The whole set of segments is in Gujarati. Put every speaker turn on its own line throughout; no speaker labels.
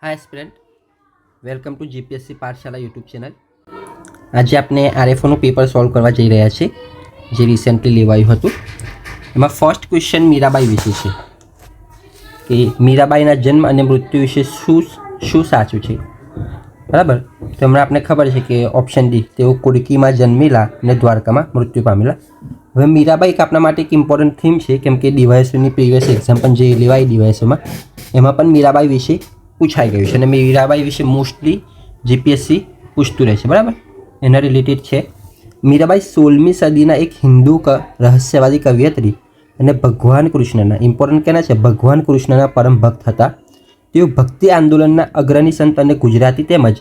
Hi student, welcome to GPSC Pathshala YouTube channel. આજે આપણે આરએફઓનું પેપર સોલ્વ કરવા જઈ રહ્યા છીએ, જે રિસેન્ટલી લેવાયું હતું. એમાં ફર્સ્ટ ક્વેશ્ચન મીરાબાઈ વિશે છે કે મીરાબાઈના જન્મ અને મૃત્યુ વિશે શું સાચું છે. બરાબર, તો હમણાં આપણે ખબર છે કે ઓપ્શન ડી, તેઓ કુડકીમાં જન્મેલા અને દ્વારકામાં મૃત્યુ પામેલા. હવે મીરાબાઈ એક આપણા માટે એક ઇમ્પોર્ટન્ટ થીમ છે, કેમ કે ડીવાયએસઓની પ્રીવિયસ એક્ઝામ પણ જે લેવાય ડીવાયએસઓમાં એમાં પણ મીરાબાઈ વિશે પૂછાઈ ગયું છે અને મીરાબાઈ વિશે મોસ્ટલી જીપીએસસી પૂછતું રહે છે. બરાબર, એના રિલેટેડ છે. મીરાબાઈ 16મી સદીના એક હિન્દુ રહસ્યવાદી કવિયત્રી અને ભગવાન કૃષ્ણના, ઇમ્પોર્ટન્ટ કેના છે, ભગવાન કૃષ્ણના પરમ ભક્ત હતા. તેઓ ભક્તિ આંદોલનના અગ્રણી સંત અને ગુજરાતી તેમજ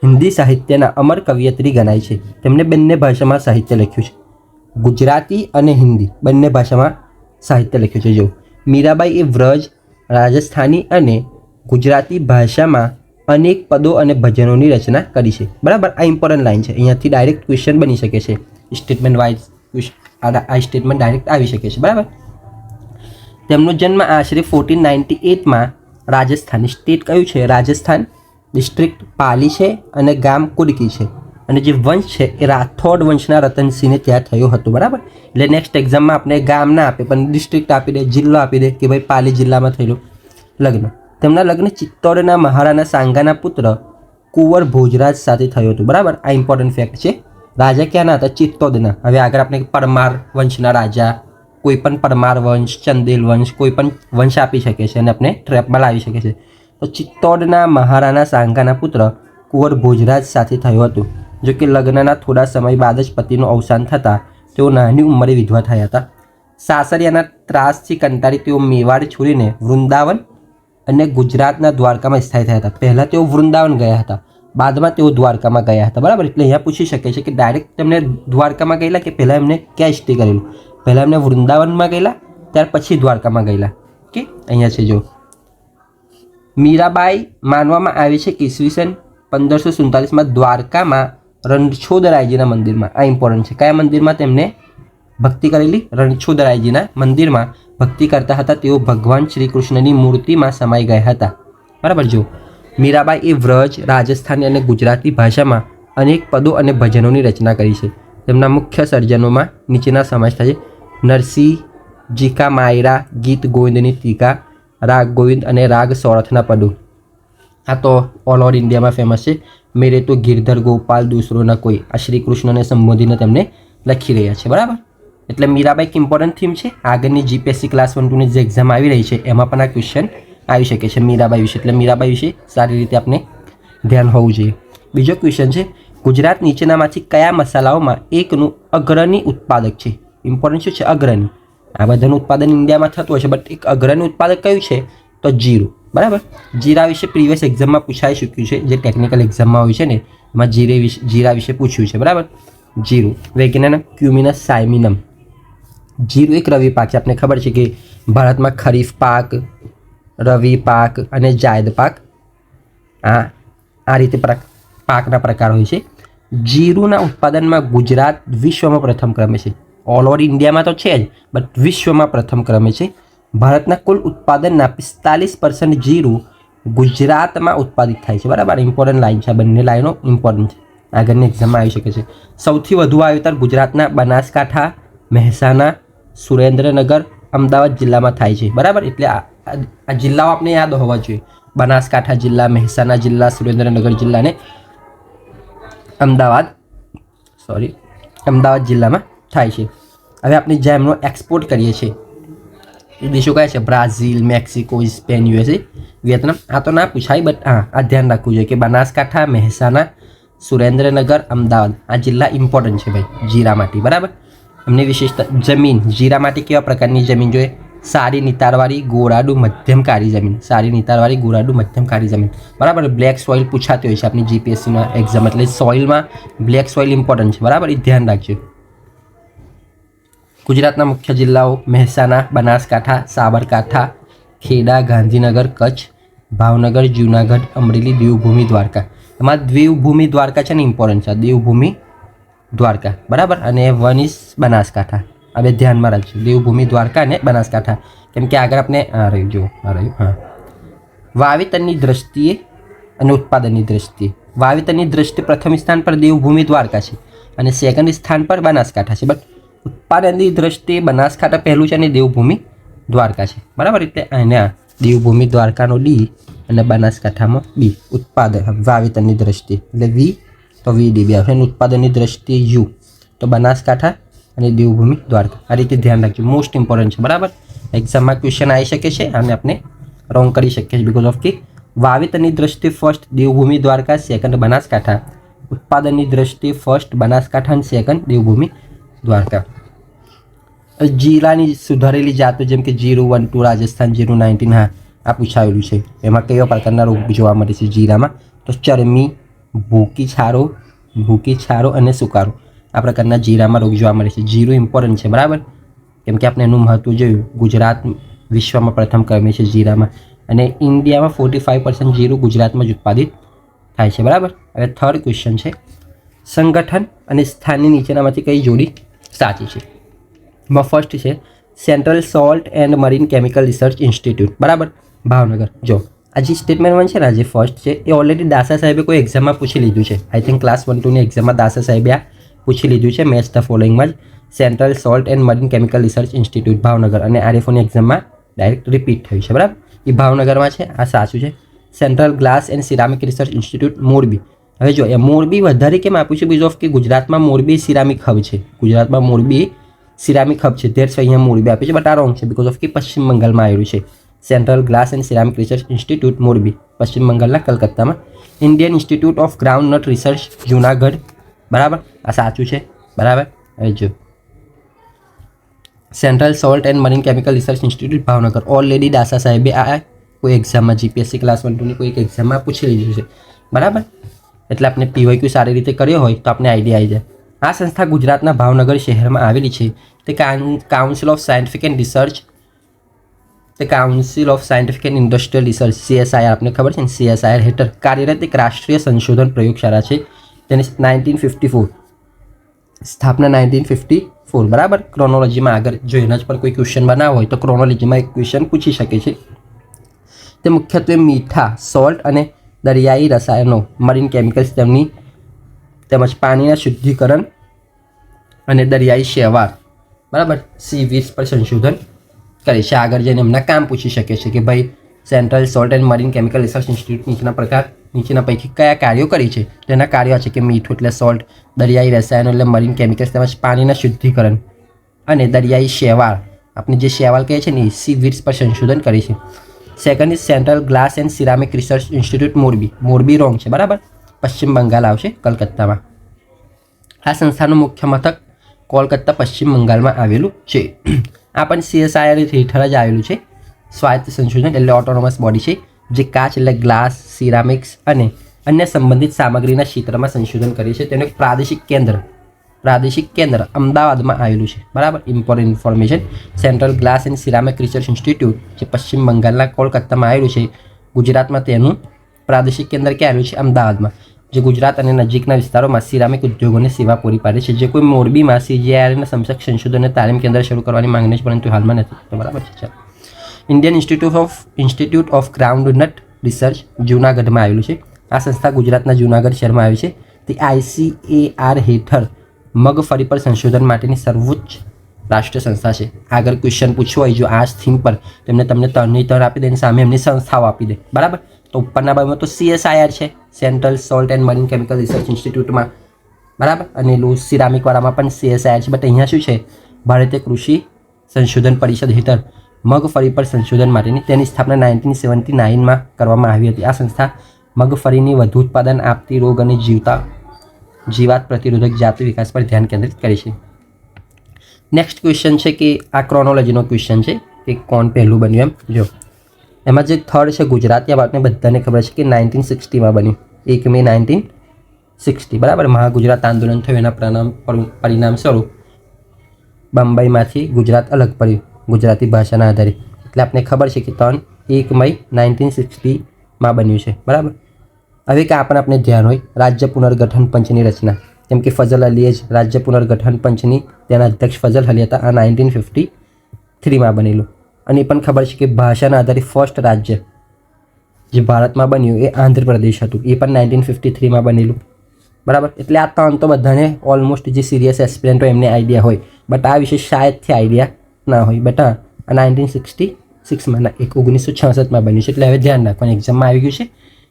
હિન્દી સાહિત્યના અમર કવિયત્રી ગણાય છે. તેમણે બંને ભાષામાં સાહિત્ય લખ્યું છે, ગુજરાતી અને હિન્દી બંને ભાષામાં સાહિત્ય લખ્યું છે. જો મીરાબાઈ એ વ્રજ, રાજસ્થાની અને ગુજરાતી ભાષામાં અનેક પદો અને ભજનોની રચના કરી છે. બરાબર, આ ઇમ્પોર્ટન્ટ લાઈન છે. અહીંયાથી ડાયરેક્ટ ક્વેશ્ચન બની શકે છે, સ્ટેટમેન્ટ વાઇઝ આ સ્ટેટમેન્ટ ડાયરેક્ટ આવી શકે છે. બરાબર, તેમનો જન્મ આશરે 1498માં રાજસ્થાન, સ્ટેટ કયું છે, રાજસ્થાન, ડિસ્ટ્રિક્ટ પાલી છે અને ગામ કુડકી છે. અને જે વંશ છે એ રાઠોડ વંશના રતનસિંહને ત્યાં થયો હતો. બરાબર, એટલે નેક્સ્ટ એક્ઝામમાં આપણે ગામ ના આપે પણ ડિસ્ટ્રિક્ટ આપી દે, જિલ્લો આપી દે કે ભાઈ પાલી જિલ્લામાં થયેલું લગ્ન. તેમના લગ્ન ચિત્તોડના મહારાણા સાંગાના પુત્ર કુંવર ભોજરાજ સાથે થયું હતું. બરાબર, આ ઇમ્પોર્ટન્ટ ફેક્ટ છે. રાજા ક્યાંના હતા? ચિત્તોડના. હવે આગળ આપણે પરમાર વંશના રાજા, કોઈ પણ પરમાર વંશ, ચંદેલ વંશ, કોઈ પણ વંશ આપી શકે છે અને આપણે ટ્રેપમાં લાવી શકે છે. તો ચિત્તોડના મહારાણા સાંગાના પુત્ર કુંવર ભોજરાજ સાથે થયું હતું. જો કે લગ્નના થોડા સમય બાદ જ પતિનું અવસાન થતાં તેઓ નાની ઉંમરે વિધવા થયા હતા. સાસરિયાના ત્રાસથી કંટાળી તેઓ મેવાડ છોડીને વૃંદાવન અને ગુજરાતના દ્વારકામાં સ્થાયી થયા હતા. પહેલાં તેઓ વૃંદાવન ગયા હતા, બાદમાં તેઓ દ્વારકામાં ગયા હતા. બરાબર, એટલે અહીંયા પૂછી શકે છે કે ડાયરેક્ટ તેમને દ્વારકામાં ગયેલા કે પહેલાં એમને ક્યાં સ્ટે કરેલું. પહેલાં એમને વૃંદાવનમાં ગયેલા, ત્યાર પછી દ્વારકામાં ગયેલા. ઓકે, અહીંયા છે. જો મીરાબાઈ માનવામાં આવે છે કે ઈસવીસન 1547માં દ્વારકામાં રણછોડરાયજીના મંદિરમાં, આ ઇમ્પોર્ટન્ટ છે, કયા મંદિરમાં તેમને ભક્તિ કરેલી? રણછોડરાયજીના મંદિરમાં ભક્તિ કરતા હતા. તેઓ ભગવાન શ્રી કૃષ્ણની મૂર્તિમાં સમાઈ ગયા હતા. બરાબર, જો મીરાબાઈ એ વ્રજ, રાજસ્થાની અને ગુજરાતી ભાષામાં અનેક પદો અને ભજનોની રચના કરી છે. તેમના મુખ્ય સર્જનોમાં નીચેના સમાવેશ થાય છે: નરસિંહ, જીકા માયરા, ગીત ગોવિંદની ટીકા, રાગ ગોવિંદ અને રાગ સોરઠના પદો. આ તો ઓલ ઓવર ઇન્ડિયામાં ફેમસ છે. મેરે તો ગિરધર ગોપાલ દૂસરો ન કોઈ, આ શ્રી કૃષ્ણને સંબોધીને તેમને લખી રહ્યા છે. બરાબર, એટલે મીરાબાઈ એક ઇમ્પોર્ટન્ટ થીમ છે. આગળની જીપીએસસી ક્લાસ 1-2ની જે એક્ઝામ આવી રહી છે એમાં પણ આ ક્વેશ્ચન આવી શકે છે મીરાબાઈ વિશે. એટલે મીરાબાઈ વિશે સારી રીતે આપણે ધ્યાન હોવું જોઈએ. બીજો ક્વેશ્ચન છે, ગુજરાત નીચેનામાંથી કયા મસાલાઓમાં એકનું અગ્રણી ઉત્પાદક છે? ઇમ્પોર્ટન્ટ શું છે? અગ્રણી. આ બધાનું ઉત્પાદન ઇન્ડિયામાં થતું હશે, બટ એક અગ્રણી ઉત્પાદક કયું છે? તો જીરું. બરાબર, જીરા વિશે પ્રીવિયસ એક્ઝામમાં પૂછાઈ ચૂક્યું છે, જે ટેકનિકલ એક્ઝામમાં હોય છે ને એમાં જીરા વિશે પૂછ્યું છે. બરાબર, જીરું. વૈજ્ઞાનિક ક્યુમિનસ સાયમિનમ. જીરું એક રવિ પાક છે. આપણે ખબર છે કે ભારતમાં ખરીફ પાક, રવિ પાક અને જાયદ પાક, આ રીતે પાકના પ્રકાર હોય છે. જીરુંના ઉત્પાદનમાં ગુજરાત વિશ્વમાં પ્રથમ ક્રમે છે. ઓલ ઓવર ઇન્ડિયામાં તો છે જ, બટ વિશ્વમાં પ્રથમ ક્રમે છે. ભારતના કુલ ઉત્પાદનના 45% જીરું ગુજરાતમાં ઉત્પાદિત થાય છે. બરાબર, ઇમ્પોર્ટન્ટ લાઈન છે. બંને લાઈનો ઇમ્પોર્ટન્ટ છે, આગળની એક્ઝામમાં આવી શકે છે. સૌથી વધુ વાવેતર ગુજરાતના બનાસકાંઠા, મહેસાણા, સુરેન્દ્રનગર, અમદાવાદ જિલ્લામાં થાય છે. બરાબર, એટલે આ જિલ્લાઓ આપણે યાદ હોવા જોઈએ: બનાસકાંઠા જિલ્લા, મહેસાણા જિલ્લા, સુરેન્દ્રનગર જિલ્લા અને અમદાવાદ જિલ્લામાં થાય છે. હવે આપણે જેમનો એક્સપોર્ટ કરીએ છીએ એ દેશો કયા છે? Brazil, Mexico, Spain, USA, Vietnam. આ તો ના પૂછાય, બટ આ ધ્યાન રાખવું જોઈએ કે બનાસકાંઠા, મહેસાણા, સુરેન્દ્રનગર, અમદાવાદ આ જિલ્લા ઇમ્પોર્ટન્ટ છે ભાઈ જીરા માટે. બરાબર, એમની વિશેષતા: જમીન, જીરા માટે કેવા પ્રકારની જમીન જોઈએ? સારી નિતારવાળી, ગોરાડું, મધ્યમ કાળી જમીન. સારી નિતારવાળી, ગોરાડું, મધ્યમ કાળી જમીન. બરાબર, બ્લેક સોઇલ પૂછાતી હોય છે આપણી જીપીએસસીમાં એક્ઝામ, એટલે સોઇલમાં બ્લેક સોઇલ ઇમ્પોર્ટન્ટ છે. બરાબર, એ ધ્યાન રાખજો. ગુજરાતના મુખ્ય જિલ્લાઓ: મહેસાણા, બનાસકાંઠા, સાબરકાંઠા, ખેડા, ગાંધીનગર, કચ્છ, ભાવનગર, જૂનાગઢ, અમરેલી, દેવભૂમિ, દ્વારકા. એમાં દેવભૂમિ દ્વારકા છે ને ઇમ્પોર્ટન્ટ છે, દેવભૂમિ દ્વારકા. બરાબર, અને વન ઇઝ બનાસકાંઠા. હવે ધ્યાનમાં રાખજો, દેવભૂમિ દ્વારકા અને બનાસકાંઠા, કેમ કે આગળ આપણે આ રહ્યું, જુઓ આ રહ્યું. વાવેતરની દ્રષ્ટિએ અને ઉત્પાદનની દ્રષ્ટિએ. વાવેતરની દ્રષ્ટિએ પ્રથમ સ્થાન પર દેવભૂમિ દ્વારકા છે અને સેકન્ડ સ્થાન પર બનાસકાંઠા છે. બટ ઉત્પાદનની દ્રષ્ટિએ બનાસકાંઠા પહેલું છે અને દેવભૂમિ દ્વારકા છે. બરાબર, એટલે અહીંયા દેવભૂમિ દ્વારકાનો ડી અને બનાસકાંઠામાં બી. ઉત્પાદન વાવેતરની દ્રષ્ટિએ એટલે વી તો વી ડી બી આવશે અને ઉત્પાદનની દ્રષ્ટિએ યુ તો બનાસકાંઠા અને દેવભૂમિ દ્વારકા. આ રીતે ધ્યાન રાખજો, મોસ્ટ ઇમ્પોર્ટન્ટ છે. બરાબર, એક્ઝામમાં ક્વેશ્ચન આવી શકે છે અને આપણે રોંગ કરી શકીએ છીએ બિકોઝ ઓફ કે વાવેતરની દ્રષ્ટિએ ફર્સ્ટ દેવભૂમિ દ્વારકા, સેકન્ડ બનાસકાંઠા. ઉત્પાદનની દ્રષ્ટિએ ફર્સ્ટ બનાસકાંઠા અને સેકન્ડ દેવભૂમિ દ્વારકા. જીરાની સુધારેલી જાતો જેમ કે 012 રાજસ્થાન, 019 હા આ પૂછાયેલું છે. એમાં કયા પ્રકારના રોગ જોવા મળે છે જીરામાં? તો ચરમી, ભૂકી છારો અને સુકારો. આ પ્રકારના જીરામાં રોગ જોવા મળે છે. જીરું ઇમ્પોર્ટન્ટ છે. બરાબર, કેમ કે આપણે એનું મહત્વ જોયું. ગુજરાત વિશ્વમાં પ્રથમ ક્રમે છે જીરામાં અને ઇન્ડિયામાં 45% જીરું ગુજરાતમાં જ ઉત્પાદિત થાય છે. બરાબર, હવે થર્ડ ક્વેશ્ચન છે, સંગઠન અને સ્થાનની નીચેનામાંથી કઈ જોડી સાચી છે? એમાં ફર્સ્ટ છે central salt and marine chemical research institute. બરાબર, ભાવનગર. જો આ જે સ્ટેટમેન્ટ 1 છે ને, આ જે ફર્સ્ટ છે એ ઓલરેડી દાસા સાહેબે કોઈ એક્ઝામમાં પૂછી લીધું છે. આઈ થિંક ક્લાસ 1-2ની એક્ઝામમાં દાસા સાહેબે આ પૂછી લીધું છે. મેચ ધ ફોલોઈંગમાં જ central salt and marine chemical research institute Bhavnagar અને આરએફઓની એક્ઝામમાં ડાયરેક્ટ રિપીટ થયું છે. બરાબર, એ ભાવનગરમાં છે, આ સાચું છે. Central glass and ceramic research institute Morbi. હવે જો એ મોરબી વધારે કેમ આપ્યું છે? બીજો ઓફ કે ગુજરાતમાં મોરબી સિરામિક હબ છે. ગુજરાતમાં મોરબી સિરામિક હબ છે, ધેટ્સ અહીંયા મોરબી આપ્યું છે. બટ આ રોંગ છે બિકોઝ ઓફ કે પશ્ચિમ બંગાળમાં આવેલું છે. Central glass and ceramic research institute Morbi, પશ્ચિમ બંગાળના કલકત્તામાં. Indian institute of groundnut research Junagadh. બરાબર, આ સાચું છે. બરાબર, હવે જો central salt and marine chemical research institute Bhavnagar already Dasa સાહેબે આ કોઈ એક્ઝામમાં જીપીએસસી ક્લાસ 1-2ની કોઈ એક એક્ઝામમાં પૂછી લીધું છે. બરાબર, એટલે આપણે પીવાયક્યુ સારી રીતે કર્યો હોય તો આપણે આઈડિયા આવી જાય. આ સંસ્થા ગુજરાતના ભાવનગર શહેરમાં આવેલી છે. તે council of scientific and research council of scientific and industrial research CSIR આપને ખબર છે ને, CSIR હેઠળ કાર્યરત એક રાષ્ટ્રીય સંશોધન પ્રયોગશાળા છે. તેની 1954 સ્થાપના 1954. બરાબર, ક્રોનોલોજીમાં આગળ જો એના જ પર કોઈ ક્વેશ્ચન બનાવવો હોય તો ક્રોનોલોજીમાં એક ક્વેશ્ચન પૂછી શકે છે. તે મુખ્યત્વે મીઠા, સોલ્ટ અને દરિયાઈ રસાયણો, મરીન કેમિકલ્સ તેમજ પાણીના શુદ્ધિકરણ અને દરિયાઈ શેવાળ, બરાબર, સી વીસ પર સંશોધન કરે છે. આગળ જઈને એમના કામ પૂછી શકે છે કે ભાઈ central salt and marine chemical research institute નીચેના પૈકી કયા કાર્યો કરી છે? તેના કાર્યો છે કે મીઠું એટલે સોલ્ટ, દરિયાઈ રસાયણો એટલે મરીન કેમિકલ્સ તેમજ પાણીના શુદ્ધિકરણ અને દરિયાઈ શેવાળ, આપણે જે શેવાળ કહે છે ને એ સી વીડ્સ પર સંશોધન કરે છે. Second is central glass and ceramic research institute Morbi. Morbi wrong છે. બરાબર, પશ્ચિમ બંગાળ આવશે, કલકત્તામાં. આ સંસ્થાનું મુખ્ય મથક કોલકાતા, પશ્ચિમ બંગાળમાં આવેલું છે. આ પણ CSIR હેઠળ જ આવેલું છે. સ્વાયત્ત સંશોધન એટલે ઓટોનોમસ બોડી છે જે કાચ એટલે ગ્લાસ, સિરામિક્સ અને અન્ય સંબંધિત સામગ્રીના ક્ષેત્રમાં સંશોધન કરે છે. તેનું એક પ્રાદેશિક કેન્દ્ર અમદાવાદમાં આવેલું છે. બરાબર, important information. Central glass and ceramic research institute જે પશ્ચિમ બંગાળના કોલકાતામાં આવેલું છે. ગુજરાતમાં તેનું પ્રાદેશિક કેન્દ્ર ક્યાં આવેલું છે? અમદાવાદમાં. જે ગુજરાત અને નજીકના વિસ્તારોમાં સિરામિક ઉદ્યોગોને સેવા પૂરી પાડે છે. જે કોઈ મોરબીમાં CGIRના સમકક્ષ સંશોધન અને તાલીમ કેન્દ્ર શરૂ કરવાની માંગણી છે, પરંતુ હાલમાં નથી. તો બરાબર છે. Indian institute of groundnut research જૂનાગઢમાં આવેલું છે. આ સંસ્થા ગુજરાતના જૂનાગઢ શહેરમાં આવી છે. તે ICAR હેઠળ મગફળી પર સંશોધન માટેની સર્વોચ્ચ રાષ્ટ્રીય સંસ્થા છે. આગળ ક્વેશ્ચન પૂછવો હોય જો આ થીમ પર તેમને તમને 3 આપી દે અને સામે એમની સંસ્થાઓ આપી દે. બરાબર, તો ઉપરના ભાગમાં તો CSIR છે, central salt and marine chemical research ઇન્સ્ટિટ્યૂટમાં. બરાબર, અને એલું સિરામિકવાળામાં પણ CSIR છે. બટ અહીંયા શું છે? ભારતીય કૃષિ સંશોધન પરિષદ હેઠળ મગફળી પર સંશોધન માટેની તેની સ્થાપના 1979માં કરવામાં આવી હતી. આ સંસ્થા મગફળીની વધુ ઉત્પાદન આપતી રોગ અને જીવાત પ્રતિરોધક જાતિ વિકાસ પર ધ્યાન કેન્દ્રિત કરે છે. નેક્સ્ટ ક્વેશ્ચન છે કે આ ક્રોનોલોજીનો ક્વેશ્ચન છે કે કોણ પહેલું બન્યું એમ. જો એમાં જે થર્ડ છે ગુજરાતી, આ વાતને બધાને ખબર છે કે 1960માં બન્યું, 1 મે 1960. બરાબર, મહાગુજરાત આંદોલન થયું એના પરિણામ સ્વરૂપ બંબઈમાંથી ગુજરાત અલગ પડ્યું ગુજરાતી ભાષાના આધારે. એટલે આપણે ખબર છે કે 1 મે 1960માં બન્યું છે. બરાબર, હવે કે આપણે ધ્યાન હોય રાજ્ય પુનર્ગઠન પંચની રચના, કેમ કે ફઝલ અલીએ જ રાજ્ય પુનર્ગઠન પંચની તેના અધ્યક્ષ ફઝલ અલી હતા. આ 1953માં બનેલું. અને એ પણ ખબર છે કે ભાષાના આધારે ફર્સ્ટ રાજ્ય જે ભારતમાં બન્યું એ આંધ્રપ્રદેશ હતું, એ પણ 1953માં બનેલું, બરાબર. એટલે આ ત્રણ તો બધાને ઓલમોસ્ટ જે સિરિયસ એસ્પિરન્ટ હોય એમને આઈડિયા હોય, બટ આ વિશે શાયદથી આઈડિયા ના હોય. બટ આ 1966માં 1966માં બન્યું છે, એટલે હવે ધ્યાન રાખવાનું, એક્ઝામમાં આવી ગયું છે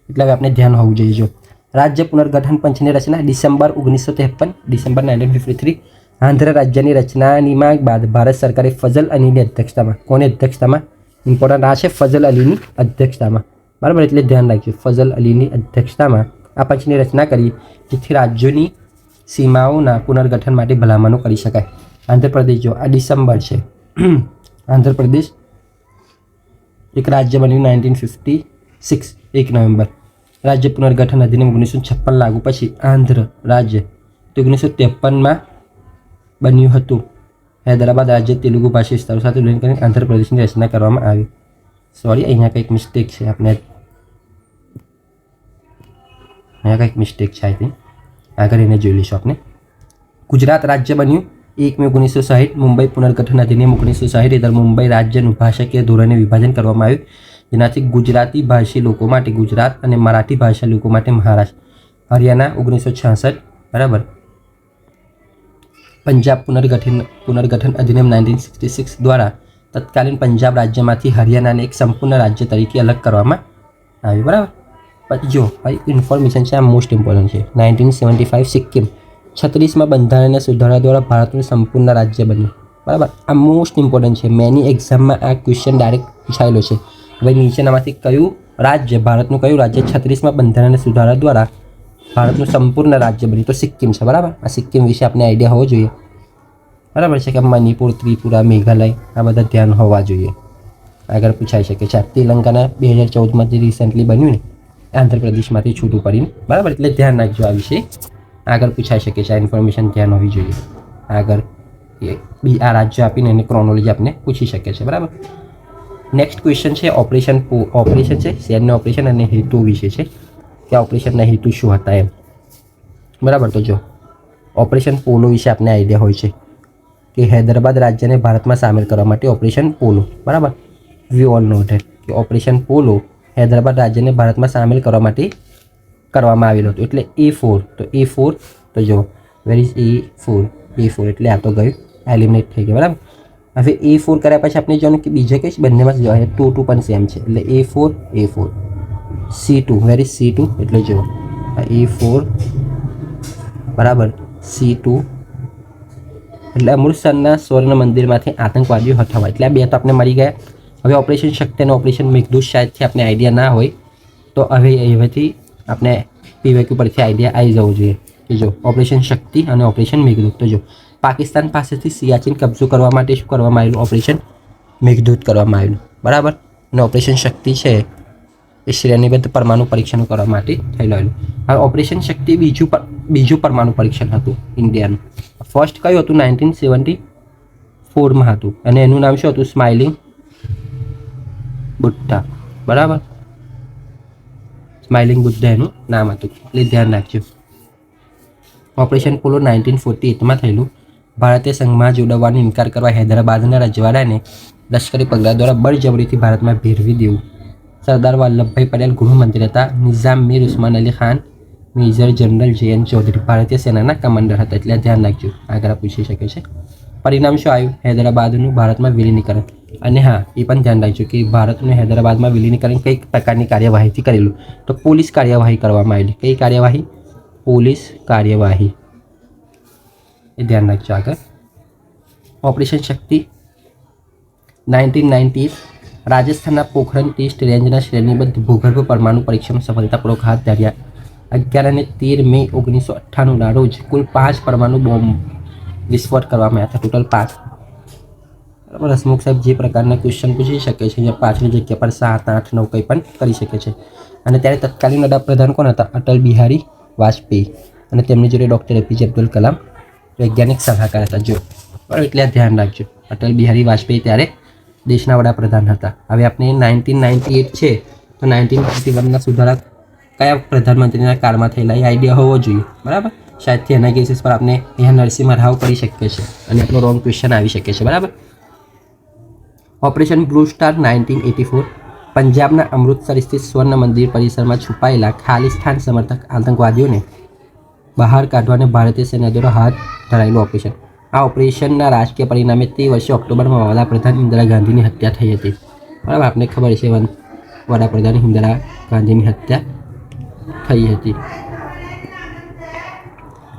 એટલે હવે આપણે ધ્યાન હોવું જોઈએ. જો રાજ્ય પુનર્ગઠન પંચની રચના ડિસેમ્બર 1953, ડિસેમ્બર 1953. આંધ્ર રાજ્યની રચનાની માંગ બાદ ભારત સરકારે ફઝલ અલીની અધ્યક્ષતામાં, કોની અધ્યક્ષતામાં, ઇમ્પોર્ટન્ટ આ છે, ફઝલ અલીની અધ્યક્ષતામાં, બરાબર. એટલે ધ્યાન રાખજો, ફઝલ અલીની અધ્યક્ષતામાં આ પંચની રચના કરી, જેથી રાજ્યોની સીમાઓના પુનર્ગઠન માટે ભલામણો કરી શકાય. આંધ્રપ્રદેશ, જો આ ડિસેમ્બર છે, આંધ્રપ્રદેશ એક રાજ્ય બન્યું 1956, 1 નવેમ્બર. રાજ્ય પુનર્ગઠન અધિનિયમ 1956 લાગુ પછી આંધ્ર રાજ્ય તો 1953માં બન્યું હતું. હૈદરાબાદ રાજ્ય તેલુગુ ભાષી વિસ્તારો સાથે વિલીન કરીને આંધ્રપ્રદેશની રચના કરવામાં આવી. સોરી, અહીંયા કંઈક મિસ્ટેક છે, અહીંયા કંઈક મિસ્ટેક છે, આઈ થિંક આગળ એને જોઈ લઈશું આપણે. ગુજરાત રાજ્ય બન્યું 1 મે 1960. મુંબઈ પુનર્ગઠન અધિનિયમ 1960 હેઠળ મુંબઈ રાજ્યનું ભાષાકીય ધોરણે વિભાજન કરવામાં આવ્યું, જેનાથી ગુજરાતી ભાષી લોકો માટે ગુજરાત અને મરાઠી ભાષા લોકો માટે મહારાષ્ટ્ર. હરિયાણા 1966, બરાબર. પંજાબ પુનર્ગઠન અધિનિયમ 1966 દ્વારા તત્કાલીન પંજાબ રાજ્યમાંથી હરિયાણાને એક સંપૂર્ણ રાજ્ય તરીકે અલગ કરવામાં આવ્યું, બરાબર. પછી જો ભાઈ ઇન્ફોર્મેશન છે, આ મોસ્ટ ઇમ્પોર્ટન્ટ છે. 1975 સિક્કિમ 36માં બંધારણીય સુધારા દ્વારા ભારતનું સંપૂર્ણ રાજ્ય બન્યું, બરાબર. આ મોસ્ટ ઇમ્પોર્ટન્ટ છે, મેની એક્ઝામમાં આ ક્વેશ્ચન ડાયરેક્ટ પૂછાયેલો છે. હવે નીચેનામાંથી કયું રાજ્ય, ભારતનું કયું રાજ્ય 36માં બંધારણીય સુધારા દ્વારા ભારતનું સંપૂર્ણ રાજ્ય બન્યું, તો સિક્કિમ છે, બરાબર. આ સિક્કિમ વિશે આપણે આઈડિયા હોવો જોઈએ, બરાબર છે, કે મણિપુર, ત્રિપુરા, મેઘાલય આ બધા ધ્યાન હોવા જોઈએ. આગળ પૂછાઈ શકે છે. તેલંગાના 2014માં જે રિસેન્ટલી બન્યું ને, આંધ્રપ્રદેશમાંથી છૂટું પડીને, બરાબર. એટલે ધ્યાન રાખજો આ વિશે, આગળ પૂછાઈ શકે છે. આ ઇન્ફોર્મેશન ધ્યાન હોવી જોઈએ. આગળ આ રાજ્ય આપીને એની ક્રોનોલોજી આપણે પૂછી શકે છે, બરાબર. નેક્સ્ટ ક્વેશ્ચન છે ઓપરેશન છે, સૈન્ય ઓપરેશન અને હેતુ વિશે છે, કે ઓપરેશનના હેતુ શું હતા એમ, બરાબર. તો જો ઓપરેશન પોલો વિશે આપણે આઈડિયા હોય છે કે હૈદરાબાદ રાજ્યને ભારતમાં સામેલ કરવા માટે ઓપરેશન પોલો, બરાબર. વી ઓલ નો ધેટ કે ઓપરેશન પોલો હૈદરાબાદ રાજ્યને ભારતમાં સામેલ કરવા માટે કરવામાં આવેલું હતું. એટલે A4, તો A4 તો જો વેર ઇઝ A4 એટલે આ તો ગયું, એલિમિનેટ થઈ ગયું, બરાબર. હવે A4 કર્યા પછી આપણે જોવાનું કે બીજા કઈ બંનેમાં જ જોઈએ, 2 પણ સેમ છે, એટલે A4 C2, where is C2 એટલે જો A4, બરાબર, C2 એટલે અમૃતસરના સ્વર્ણ મંદિરમાંથી આતંકવાદીઓ હટાવવા. એટલે આ બે તો આપણે મળી ગયા. હવે ઓપરેશન શક્તિ અને ઓપરેશન મેઘદૂત શાયદથી આપણે આઈડિયા ના હોય, તો હવેથી આપણે પીવાયક્યુ પરથી આઈડિયા આવી જવું જોઈએ કે જો ઓપરેશન શક્તિ અને ઓપરેશન મેઘદૂત. તો જો પાકિસ્તાન પાસેથી સિયાચીન કબજો કરવા માટે શું કરવામાં આવેલું, ઓપરેશન મેઘદૂત કરવામાં આવેલું, બરાબર. અને ઓપરેશન શક્તિ છે એ શ્રેણીબદ્ધ પરમાણુ પરીક્ષણ કરવા માટે થયેલું. હવે ઓપરેશન શક્તિ બીજું પરમાણુ પરીક્ષણ હતું ઇન્ડિયાનું. ફર્સ્ટ કયું હતું 1974માં હતું, અને એનું નામ શું હતું, સ્માઇલિંગ બુદ્ધા, બરાબર. સ્માઇલિંગ બુદ્ધા એનું નામ હતું, એટલે ધ્યાન રાખજો. ઓપરેશન પોલો 1948માં થયેલું. ભારતીય સંઘમાં જોડાવાનો ઇનકાર કરવા હૈદરાબાદના રજવાડાને લશ્કરી પગલાં દ્વારા બળજબરીથી ભારતમાં ભેરવી દેવું. સરદાર વલ્લભભાઈ પટેલ ગૃહમંત્રી હતા. Nizam Mir Osman Ali Khan major general JN Chaudhuri ભારતીય સેનાના કમાન્ડર હતા. એટલે ધ્યાન રાખજો, આગળ પૂછી શકે છે. પરિણામ શું આવ્યું, હૈદરાબાદનું ભારતમાં વિલીનીકરણ. અને હા, એ પણ ધ્યાન રાખજો કે ભારતનું હૈદરાબાદમાં વિલીનીકરણ કઈ પ્રકારની કાર્યવાહીથી કરેલું, તો પોલીસ કાર્યવાહી કરવામાં આવેલી. કઈ કાર્યવાહી, પોલીસ કાર્યવાહી, એ ધ્યાન રાખજો. આગળ ઓપરેશન શક્તિ 1998 રાજસ્થાનના પોખરણ ટેસ્ટ રેન્જના શ્રેણીબદ્ધ ભૂગર્ભ પરમાણુ પરીક્ષણ સફળતાપૂર્વક હાથ ધર્યા. 11 અને 13 મે 1998ના રોજ કુલ 5 પરમાણુ બોમ્બ વિસ્ફોટ કરવામાં આવ્યા હતા, ટોટલ 5. બરાબર. હસમુખ સાહેબ જે પ્રકારના ક્વેશ્ચન પૂછી શકે છે, અહીંયા પાછળની જગ્યા પર 7, 8, 9 કંઈ પણ કરી શકે છે. અને ત્યારે તત્કાલીન વડાપ્રધાન કોણ હતા, અટલ બિહારી વાજપેયી, અને તેમની જોડે ડૉક્ટર APJ અબ્દુલ કલામ વૈજ્ઞાનિક સલાહકાર હતા. જો બરાબર, એટલે ધ્યાન રાખજો, અટલ બિહારી વાજપેયી ત્યારે દેશના વડાપ્રધાન હતા. હવે આપણે 1998 છે, તો 1951ના સુધારા કયા પ્રધાનમંત્રીના કાળમાં થયેલા એ આઈડિયા હોવો જોઈએ, બરાબર. શાયદથી એના કેસીસ પર આપણે અહીંયા નરસિંહ રાવ કરી શકીએ છીએ, અને આપણો રોંગ ક્વેશ્ચન આવી શકે છે, બરાબર. ઓપરેશન બ્લુ સ્ટાર 1984 પંજાબના અમૃતસર સ્થિત સ્વર્ણ મંદિર પરિસરમાં છુપાયેલા ખાલિસ્તાન સમર્થક આતંકવાદીઓને બહાર કાઢવાને ભારતીય સેના દ્વારા હાથ ધરાયેલું ઓપરેશન. આ ઓપરેશનના રાજકીય પરિણામે તે વર્ષે ઓક્ટોબરમાં વડાપ્રધાન ઇન્દિરા ગાંધીની હત્યા થઈ હતી. બરાબર, આપને ખબર છે વડાપ્રધાન ઇન્દિરા ગાંધીની હત્યા થઈ હતી.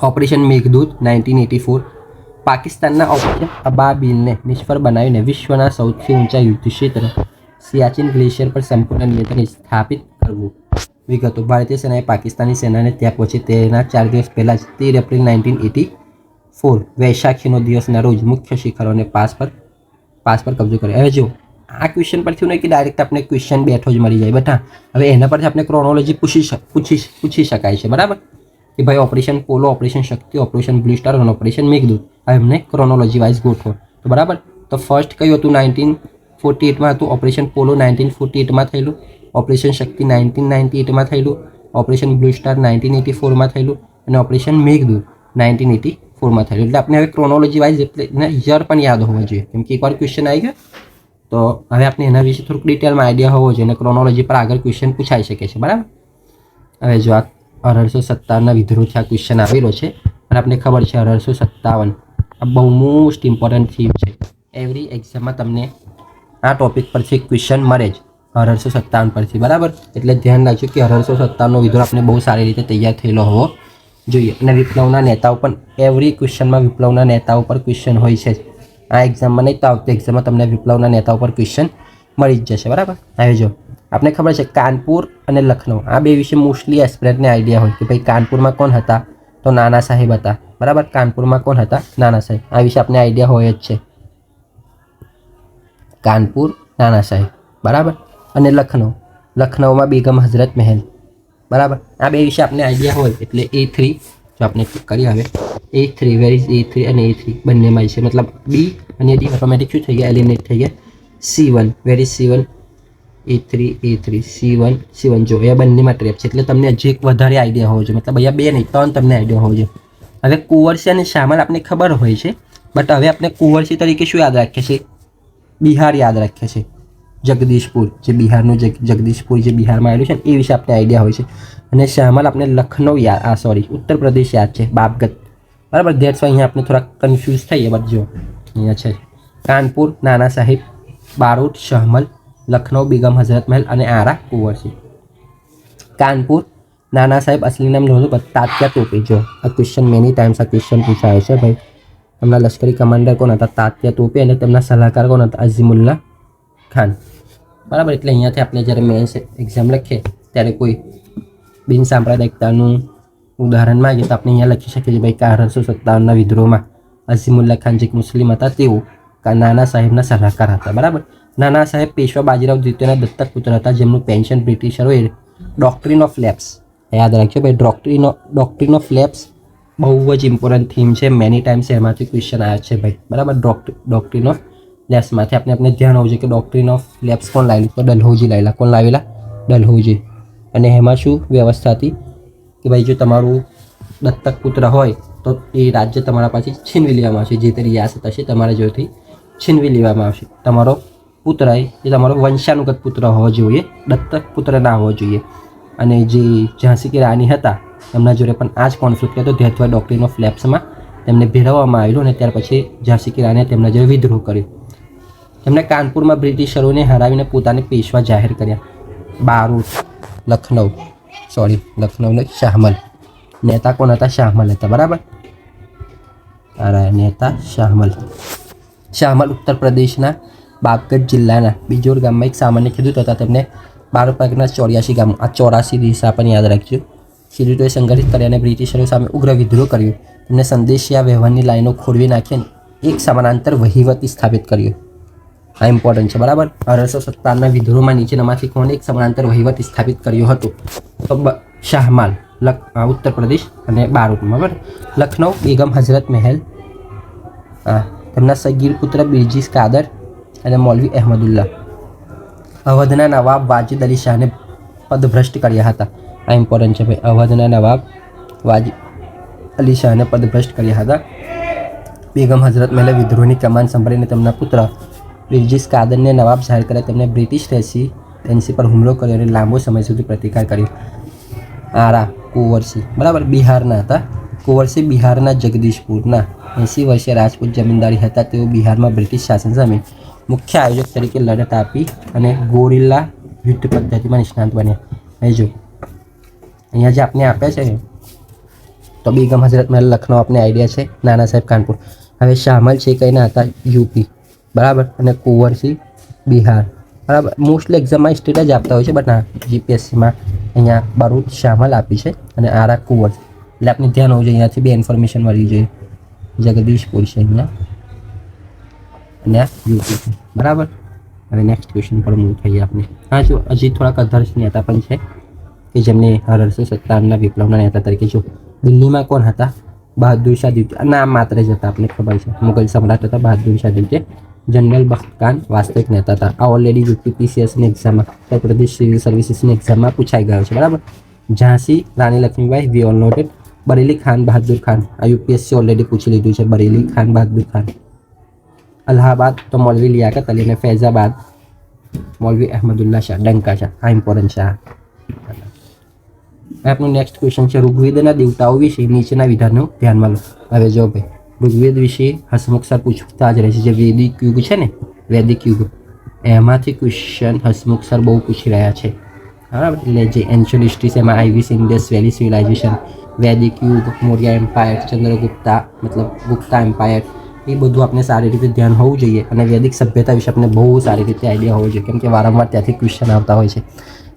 ઓપરેશન મેઘદૂત 1984 પાકિસ્તાનના ઓપરેશન અબાબીલને નિષ્ફળ બનાવીને વિશ્વના સૌથી ઊંચા યુદ્ધ ક્ષેત્ર સિયાચીન ગ્લેશિયર પર સંપૂર્ણ નિયંત્રણ સ્થાપિત કરવું. વિગતો. ભારતીય સેનાએ પાકિસ્તાની સેનાને ત્યાં પહોંચી તેના 4 દિવસ પહેલાં જ 13 એપ્રિલ 1984 વૈશાખીનો દિવસના રોજ મુખ્ય શિખરોને પાસ પર કબજો કર્યો. હવે જો આ ક્વેશ્ચન પરથી નહીં કે ડાયરેક્ટ આપણે ક્વેશ્ચન બેઠો જ મળી જાય, બટ હા હવે એના પરથી આપણે ક્રોનોલોજી પૂછી શકાય છે. બરાબર, કે ભાઈ ઓપરેશન પોલો, ઓપરેશન શક્તિ, ઓપરેશન બ્લુ સ્ટાર અને ઓપરેશન મેઘદૂત, આ એમને ક્રોનોલોજી વાઇઝ ગોઠવો. તો બરાબર, તો ફર્સ્ટ કયું હતું 1948માં હતું, ઓપરેશન પોલો 1948માં થયેલું, ઓપરેશન શક્તિ 1998માં થયેલું, ઓપરેશન બ્લુ સ્ટાર 1984માં થયેલું અને ઓપરેશન મેઘદૂત 1984માં થયેલું. એટલે આપણે હવે ક્રોનોલોજી વાઇઝ એટલે યર પણ યાદ હોવા જોઈએ, કેમ કે એકવાર ક્વેશ્ચન આવી ગયો તો હવે આપણે એના વિશે થોડુંક ડિટેલમાં આઈડિયા હોવો જોઈએ અને ક્રોનોલોજી પર આગળ ક્વેશ્ચન પૂછાઈ શકે છે. બરાબર, હવે જો આ 1857ના વિદ્રોહથી આ ક્વેશ્ચન આવેલો છે અને આપણને ખબર છે 1857 આ બહુ મોસ્ટ ઇમ્પોર્ટન્ટ થીમ છે. એવરી એક્ઝામમાં તમને આ ટોપિક પરથી ક્વેશ્ચન મળે જ 1857 પરથી. બરાબર, એટલે ધ્યાન રાખજો કે 1857નો વિદ્રોહ આપણે બહુ સારી રીતે તૈયાર થયેલો હોવો જોઈએ. અને વિપ્લવના નેતાઓ પણ એવરી ક્વેશ્ચનમાં વિપ્લવના નેતાઓ પર ક્વેશ્ચન હોય છે. આ એક્ઝામમાં નહીં તો આવતી એક્ઝામમાં તમને વિપ્લવના નેતાઓ પર ક્વેશ્ચન મળી જ જશે. બરાબર, હવે જો આપણે ખબર છે કાનપુર અને લખનઉ આ બે વિશે મોસ્ટલી એસ્પિરન્ટને આઈડિયા હોય કે ભાઈ કાનપુરમાં કોણ હતા, તો નાના સાહેબ હતા. બરાબર, કાનપુરમાં કોણ હતા, નાના સાહેબ. આ વિશે આપણે આઈડિયા હોય જ છે, કાનપુર નાના સાહેબ. બરાબર, અને લખનઉમાં બેગમ હઝરત મહેલ. બરાબર, આ બે વિશે આપણે આઈડિયા હોય એટલે A3 જો આપણે ક્લિક કરીએ હવે A3 વેર ઇઝ A3 અને A3 બંનેમાં છે, મતલબ B અને D ઓટોમેટિક શું થઈ ગયા, એલિમિનેટ થઈ ગયા. C1 where is C1 A3 C1 જો એ બંનેમાં ટ્રેપ છે, એટલે તમને હજી એક વધારે આઈડિયા હોવો જોઈએ, મતલબ અહીંયા 2 નહીં 3 તમને આઈડિયા હોવો જોઈએ. હવે કુંવરસી અને શામલ આપણે ખબર હોય છે, બટ હવે આપણે કુંવરસી તરીકે શું યાદ રાખીએ છીએ, બિહાર યાદ રાખીએ છીએ. જગદીશપુર જે બિહારનું જગદીશપુર જે બિહારમાં આવેલું છે એ વિશે આપણે આઈડિયા હોય છે. અને શામલ આપણે લખનઉ ઉત્તર પ્રદેશ યાદ છે, બાપગત. બરાબર, ધેટ્સ વાય અહીંયા આપણે થોડા કન્ફ્યુઝ થઈએ, બટ જો અહીંયા છે કાનપુર નાના સાહેબ, બારોટ શામલ, લખનઉ બેગમ હઝરત મહેલ અને આરા કુંવરસી. કાનપુર નાના સાહેબ અસલી નામ નહોતું, તાત્યા તોપે. જો આ ક્વેશ્ચન મેની ટાઈમ્સ આ ક્વેશ્ચન પૂછાયો છે ભાઈ. એમના લશ્કરી કમાન્ડર કોણ હતા, તાત્યા તોપે, અને તેમના સલાહકાર કોણ હતા, અઝીમુલ્લા ખાન. બરાબર, એટલે અહીંયાથી આપણે જ્યારે મેન્સ એક્ઝામ લખીએ ત્યારે કોઈ બિન સાંપ્રદાયિકતાનું ઉદાહરણ માંગે તો આપણે અહીંયા લખી શકીએ છીએ ભાઈ 1857ના વિદ્રોહમાં અઝીમુલ્લા ખાન જે મુસ્લિમ હતા તેઓ નાના સાહેબના સલાહકાર હતા. બરાબર, નાના સાહેબ પેશવા બાજીરાવ દ્વિતીયના દત્તક પુત્ર હતા, જેમનું પેન્શન બ્રિટિશરોએ ડોક્ટ્રિન ઓફ લેપ્સ, યાદ રાખજો ભાઈ, ડોક્ટ્રિન ઓફ લેપ્સ બહુ જ ઇમ્પોર્ટન્ટ થીમ છે, મેની ટાઈમ્સ એમાંથી ક્વેશ્ચન આવ્યા છે ભાઈ. બરાબર, ડોક્ટ્રિન ઓફ લેપ્સમાંથી આપણે ધ્યાન હોવું જોઈએ કે ડોક્ટ્રિન ઓફ લેપ્સ કોણ લાવેલું, તો ડલહૌજી લાવેલા. કોણ લાવેલા, ડલહૌજી. અને એમાં શું વ્યવસ્થા હતી કે ભાઈ જો તમારું દત્તક પુત્ર હોય તો એ રાજ્ય તમારા પાસેથી છીનવી લેવામાં આવશે, જે તે રિયાસત હશે તમારા જોડેથી છીનવી લેવામાં આવશે. તમારો પુત્ર એ તમારો વંશાનુગત પુત્ર હોવો જોઈએ, દત્તક પુત્ર ના હોવો જોઈએ. અને જે ઝાંસી કી રાણી હતા એમના જોડે પણ આ જ કોન્ફ્લિક્ટ હતો, ધેટ્સ વાય ડોક્ટ્રિન ઓફ લેપ્સમાં તેમને ભેરવવામાં આવેલું અને ત્યાર પછી ઝાંસી કી રાણીએ તેમના જોડે વિદ્રોહ કર્યો. તેમણે કાનપુરમાં બ્રિટિશરોને હરાવીને પોતાને પેશવા જાહેર કર્યા. બારોટ લખનઉ ને શાહમલ. નેતા કોણ હતા, શાહમલ હતા. બરાબર, નેતા શાહમલ ઉત્તર પ્રદેશના બાપગઢ જિલ્લાના બિજોર ગામમાં એક સામાન્ય ખેડૂત હતા. તેમને 12 પાકના 84 ગામો, આ 84 દિશા પણ યાદ રાખજો. ખેડૂતોએ સંઘર્ષ કર્યા અને બ્રિટિશરો સામે ઉગ્ર વિદ્રોહ કર્યો. તેમને સંદેશિયા વ્યવહારની લાઈનો ખોરવી નાખીને એક સમાંતર વહીવટ સ્થાપિત કર્યો. આ ઇમ્પોર્ટન્ટ છે. બરાબર, 1857ના વિદ્રોહમાં નીચેનામાંથી કોણે એક સમાંતર વહીવટ સ્થાપિત કર્યો હતો, તો શાહમાલ ઉત્તર પ્રદેશ અને બારોટમાં. બરાબર, લખનઉ બેગમ હઝરત મહેલ, તેમના સગીર પુત્ર બિરજીસ કાદર અને મૌલવી અહેમદુલ્લા. અવધના નવાબ વાજિદ અલી શાહને પદભ્રષ્ટ કર્યા હતા. આ ઇમ્પોર્ટન્ટ છે ભાઈ, અવધના નવાબ વાજિદ અલી શાહને પદભ્રષ્ટ કર્યા હતા. બેગમ હઝરત મહેલે વિદ્રોહની કમાન સંભાળીને તેમના પુત્ર બિરજીસ કાદરને નવાબ જાહેર કર્યા. તેમને બ્રિટિશ એનસી પર હુમલો કર્યો અને લાંબો સમય સુધી પ્રતિકાર કર્યો. આરા કુંવરસી, બરાબર, બિહારના હતા. કુંવરસી બિહારના જગદીશપુરના 80 વર્ષીય રાજપૂત જમીનદારી હતા. તેઓ બિહારમાં બ્રિટિશ શાસન સામે મુખ્ય આયોજક તરીકે લડત આપી અને ગોરિલ્લા યુદ્ધ પદ્ધતિમાં નિષ્ણાત બન્યા. અહીં જો અહીંયા જે આપણે આપ્યા છે તો બેગમ હઝરત મહેલ લખનઉ આપને આઈડિયા છે, નાના સાહેબ કાનપુર. હવે શામલ છે કઈના હતા? યુપી, બરાબર, અને કુંવરસી બિહાર, બરાબર. મોસ્ટલી એક્ઝામમાં સ્ટેટ જ આપતા હોય છે, બટ હા જીપીએસસીમાં અહીંયા બારૂદ શામલ આપી છે અને આરા કુંવર. એટલે આપણે ધ્યાન હોવું જોઈએ, અહીંયાથી બે ઇન્ફોર્મેશન મળી જોઈએ. જગદીશપુર છે અહીંયા અને આ યુપી છે, બરાબર. હવે નેક્સ્ટ ક્વેશ્ચન પર મૂવ થઈએ આપણે. હા, જો હજી થોડાક અધર્સ નેતા પણ છે કે જેમને 1857ના વિપ્લવના નેતા તરીકે જો દિલ્હીમાં કોણ હતા? બહાદુર શાહ દ્વિતીય. નામ માત્ર જ હતા, આપણને ખબર છે. મુગલ સમ્રાટ હતા બહાદુર શાહ દ્વિતીય. જનરલ બખ્ત ખાન વાસ્તવિક નેતા હતા. આ ઓલરેડી યુપીપીસીએસની એક્ઝામમાં, ઉત્તર પ્રદેશ સિવિલ સર્વિસીસની એક્ઝામમાં પૂછાઈ ગયો છે, બરાબર. Jhansi Rani Lakshmibai, we all noted. Bareilly Khan Bahadur Khan, આ યુપીએસસી ઓલરેડી પૂછી લીધું છે. બરેલી ખાન બહાદુર ખાન. અલ્હાબાદ તો મૌલવી લિયાકત અલી અને ફૈઝાબાદ મૌલવી અહેમદુલ્લા શાહ, ડંકા શાહ. આ ઇમ્પોર્ટન્ટ છે. આપણું નેક્સ્ટ ક્વેશ્ચન છે ઋગ્વેદના દેવતાઓ વિશે નીચેના વિધાનો ધ્યાનમાં લો. હવે જો ભાઈ ઋગ્વેદ વિશે હસમુખ સર પૂછતા જ રહે છે. જે વૈદિક યુગ છે ને, વૈદિક યુગ, એમાંથી ક્વેશ્ચન હસમુખ સર બહુ પૂછી રહ્યા છે, બરાબર. એટલે જે એન્શિયન્ટ હિસ્ટ્રી છે એમાં આઈવિસ ઇન્ડસ વેલી સિવિલાઇઝેશન, વૈદિક યુગ, મૌર્ય એમ્પાયર, ચંદ્રગુપ્તા મતલબ ગુપ્તા એમ્પાયર, એ બધું આપણે સારી રીતે ધ્યાન હોવું જોઈએ. અને વૈદિક સભ્યતા વિશે આપણે બહુ સારી રીતે આઈડિયા હોવો જોઈએ, કેમ કે વારંવાર ત્યાંથી ક્વેશ્ચન આવતા હોય છે.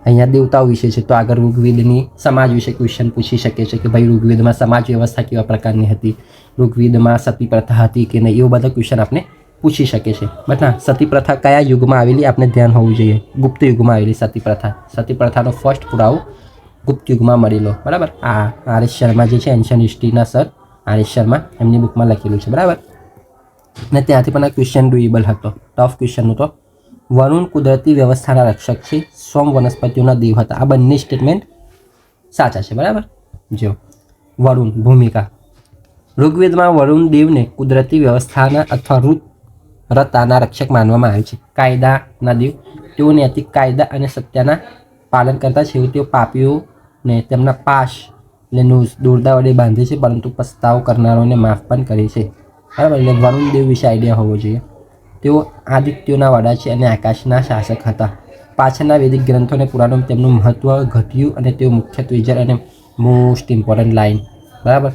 અહીંયા દેવતાઓ વિશે છે તો આગળ ઋગ્વેદની સમાજ વિશે ક્વેશ્ચન પૂછી શકે છે કે ભાઈ ઋગ્વેદમાં સમાજ વ્યવસ્થા કેવા પ્રકારની હતી, ઋગ્વેદમાં સતી પ્રથા હતી કે નહીં, એવા બધા ક્વેશ્ચન આપણે પૂછી શકે છે. બટ હા, સતી પ્રથા કયા યુગમાં આવેલી આપણે ધ્યાન હોવું જોઈએ? ગુપ્ત યુગમાં આવેલી સતી પ્રથા. સતી પ્રથાનો ફર્સ્ટ પુરાવો ગુપ્ત યુગમાં મળેલો, બરાબર. આ આર એસ શર્મા જે છે એન્શિયન્ટ હિસ્ટ્રીના સર આર એસ શર્મા, એમની બુકમાં લખેલું છે, બરાબર. અને ત્યાંથી પણ આ ક્વેશ્ચન ડુએબલ હતો. ટફ ક્વેશ્ચન હતો. વરુણ કુદરતી વ્યવસ્થાના રક્ષક છે, સોમ વનસ્પતિઓના દેવ હતા. આ બંને સ્ટેટમેન્ટ સાચા છે, બરાબર. જો વરુણ ભૂમિકા, ઋગ્વેદમાં વરુણ દેવને કુદરતી વ્યવસ્થાના અથવા રતાના રક્ષક માનવામાં આવે છે. કાયદાના દેવ, તેઓ નૈતિક કાયદા અને સત્યના પાલન કરતા છે. તેઓ પાપીઓને તેમના પાશ એટલે દોરડા વડે બાંધે છે, પરંતુ પસ્તાવ કરનારોને માફ પણ કરે છે, બરાબર. એટલે વરુણ દેવ વિશે આઈડિયા હોવો જોઈએ. તેઓ આદિત્યોના વડા છે અને આકાશના શાસક હતા. પાછળના વૈદિક ગ્રંથો અને પુરાણોમાં તેમનું મહત્વ ઘટ્યું અને તેઓ મુખ્યત્વે જળ અને મોસ્ટ ઇમ્પોર્ટન્ટ લાઇન, બરાબર.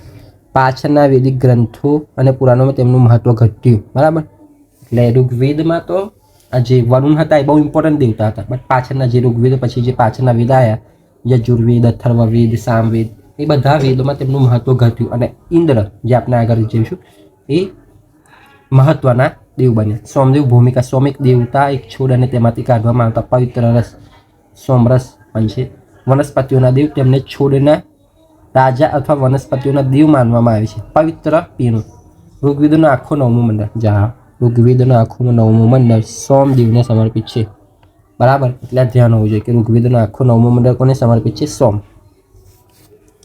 પાછળના વૈદિક ગ્રંથો અને પુરાણોમાં તેમનું મહત્વ ઘટ્યું, બરાબર. એટલે ઋગ્વેદમાં તો આ જે વરુણ હતા એ બહુ ઇમ્પોર્ટન્ટ દેવતા હતા, બટ પાછળના જે ઋગ્વેદ પછી જે પાછળના વેદ આવ્યા, યજુર્વેદ, અથર્વવેદ, સામવેદ, એ બધા વેદોમાં તેમનું મહત્વ ઘટ્યું અને ઇન્દ્ર જે આપણે આગળ જોઈશું એ મહત્વના દેવ બન્યા. સોમદેવ ભૂમિકા, સોમિક દેવતા એક છોડ અને તેમાંથી કાઢવામાં આવતા પવિત્ર રસ, સોમરસ પણ છે. વનસ્પતિઓના દેવ, તેમને છોડના રાજા અથવા વનસ્પતિઓના દેવ માનવામાં આવે છે. પવિત્ર પીણું, ઋગ્વેદનો આખો 9મું મંડળ, ઋગ્વેદનો આખું 9મું મંડળ સોમદેવને સમર્પિત છે, બરાબર. એટલે ધ્યાન હોવું જોઈએ કે ઋગ્વેદનો આખો 9મું મંડળ કોને સમર્પિત છે? સોમ.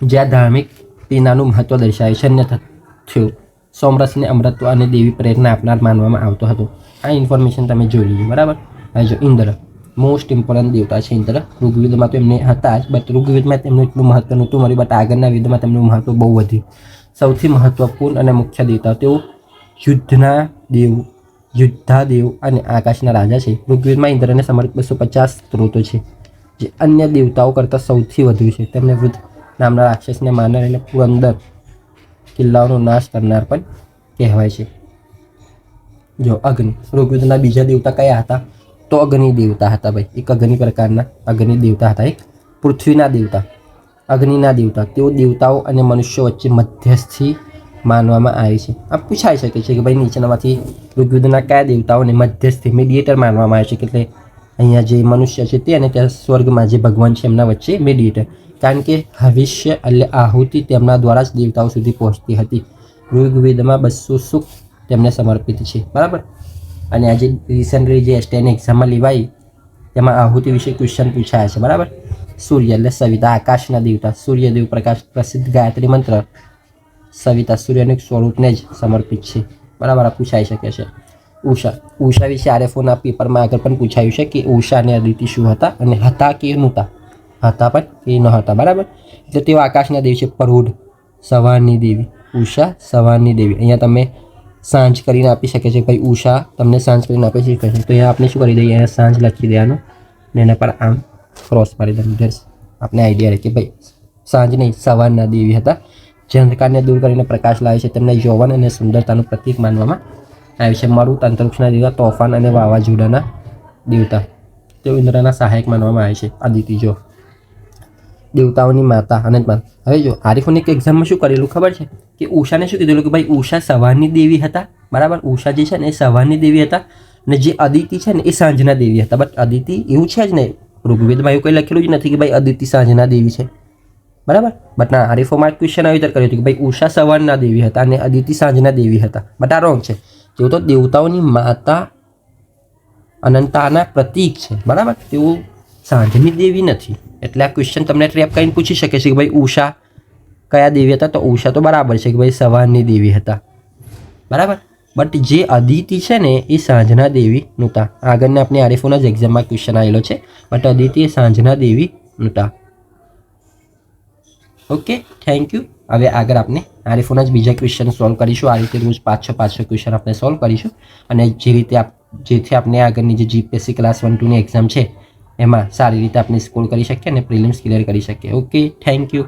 જ્યાં ધાર્મિક પીણાનું મહત્વ દર્શાવે છે. અન્ય થયું સોમરસને અમૃતત્વ અને દેવી પ્રેરણા આપનાર માનવામાં આવતો હતો. આ ઇન્ફોર્મેશન તમે જોઈ લીધી, બરાબર. હવે જો ઇન્દ્ર, મોસ્ટ ઇમ્પોર્ટન્ટ દેવતા છે ઇન્દ્ર. ઋગ્વેદમાં તો એમને હતા જ, બટ ઋગ્વેદમાં તેમનું એટલું મહત્વ નહોતું મળ્યું, બટ આગળના વેદમાં તેમનું મહત્વ બહુ વધ્યું. સૌથી મહત્વપૂર્ણ અને મુખ્ય દેવતા તેઓ યુદ્ધના દેવ, યુદ્ધાદેવ અને આકાશના રાજા છે. ઋગ્વેદમાં ઇન્દ્રને સમર્પિત 250 સ્ત્રોતો છે, જે અન્ય દેવતાઓ કરતાં સૌથી વધુ છે. તેમને વૃદ્ધ નામના રાક્ષસને મારનાર અને પુરંદર કિલ્લાઓનો નાશ કરનાર પણ કહેવાય છે. જો અગ્નિ, ઋગ્વેદના બીજા દેવતા કયા હતા? તો અગ્નિ દેવતા હતા ભાઈ. એક અગ્નિ પ્રકારના અગ્નિ દેવતા હતા. એક પૃથ્વીના દેવતા, અગ્નિના દેવતા. તેઓ દેવતાઓ અને મનુષ્યો વચ્ચે મધ્યસ્થી માનવામાં આવે છે. આ પૂછાઈ શકે છે કે ભાઈ નીચેનામાંથી ઋગ્વેદના કયા દેવતાઓને મધ્યસ્થી મીડિયેટર માનવામાં આવે છે? કે એટલે અહીંયા જે મનુષ્ય છે તે અને ત્યાં સ્વર્ગમાં જે ભગવાન છે એમના વચ્ચે મીડિયેટર. કારણ કે ભવિષ્ય એટલે આહુતિ તેમના દ્વારા જ દેવતાઓ સુધી પહોંચતી હતી. ઋગ્વેદમાં 200 સૂક્ત તેમને સમર્પિત છે, બરાબર. અને આજે રિસેન્ટલી જે એસટીઆઈની એક્ઝામમાં લેવાઈ તેમાં આહુતિ વિશે ક્વેશ્ચન પૂછાયા છે, બરાબર. સૂર્ય એટલે સવિતા, આકાશના દેવતા. સૂર્યદેવ પ્રકાશ પ્રસિદ્ધ ગાયત્રી મંત્ર સવિતા સૂર્યનું સ્વરૂપને જ સમર્પિત છે, બરાબર. આ પૂછાઈ શકે છે. ઉષા વિશે આરએફઓના પેપરમાં આગળ પણ પૂછાયું છે કે ઉષા અને અદિતિ શું હતા અને હતા કે નહોતા, હતા પણ કે ન હતા, બરાબર. એટલે તેઓ આકાશના દેવી છે. પરોઢ સવારની દેવી, ઉષા સવારની દેવી. અહીંયા તમે સાંજ કરીને આપી શકે છે ભાઈ, ઉષા તમને સાંજ કરીને આપી શકે છે. તો અહીંયા આપણે શું કરી દઈએ, અહીંયા સાંજ લખી દેવાનું ને એના પર આમ ક્રોસ મારી દેવાનું. આપણે આઈડિયા રહે કે ભાઈ સાંજ નહીં, સવારના દેવી હતા. જે અંધકારને દૂર કરીને પ્રકાશ લાવે છે, તેમને યૌવન અને સુંદરતાનું પ્રતીક માનવામાં આવે છે. મરુત અંતરિક્ષના દેવતા, તોફાન અને વાવાઝોડાના દેવતા, તેઓ ઇન્દ્રના સહાયક માનવામાં આવે છે. અદિતિ જો દેવતાઓની માતા, અનંતમાન. હવે જો આરીફોની એક એક્ઝામમાં શું કરેલું ખબર છે કે ઉષાને શું કીધેલું કે ભાઈ ઉષા સવારની દેવી હતા, બરાબર. ઉષા જે છે ને એ સવારની દેવી હતા અને જે અદિતિ છે ને એ સાંજના દેવી હતા. બટ અદિતિ એવું છે જ નહીં, ઋગ્વેદમાં એવું કંઈ લખેલું જ નથી કે ભાઈ અદિતિ સાંજના દેવી છે, બરાબર. બટ ના, આરીફોમાં ક્વેશ્ચન આવી રીતે કર્યું હતું કે ભાઈ ઉષા સવારના દેવી હતા અને અદિતિ સાંજના દેવી હતા. બટ આ રોંગ છે. તેઓ તો દેવતાઓની માતા, અનંતાના પ્રતીક છે, બરાબર. તેઓ સાંજની દેવી નથી. એટલે આ ક્વેશ્ચન તમને ટ્રેપ કરીને પૂછી શકે છે કે ભાઈ ઉષા કયા દેવી હતા, તો ઉષા તો બરાબર છે કે ભાઈ સવારની દેવી હતા, બરાબર. બટ જે અદિતિ છે ને એ સાંજના દેવી નહોતા. આગળને આપણે આરીફોના જ એક્ઝામમાં ક્વેશ્ચન આવેલો છે. બટ અદિતિ એ સાંજના દેવી નહોતા. Okay, thank you. હવે આગળ આપણે આરીફોના જ બીજા ક્વેશ્ચન સોલ્વ કરીશું. આ રીતે રોજ 5-6 ક્વેશ્ચન આપણે સોલ્વ કરીશું અને જેથી આપણે આગળની જે જીપીએસસી ક્લાસ 1-2ની એક્ઝામ છે એમાં સારી રીતે આપણે સ્કોર કરી શકીએ અને પ્રિલિમ્સ ક્લિયર કરી શકીએ. Okay, thank you.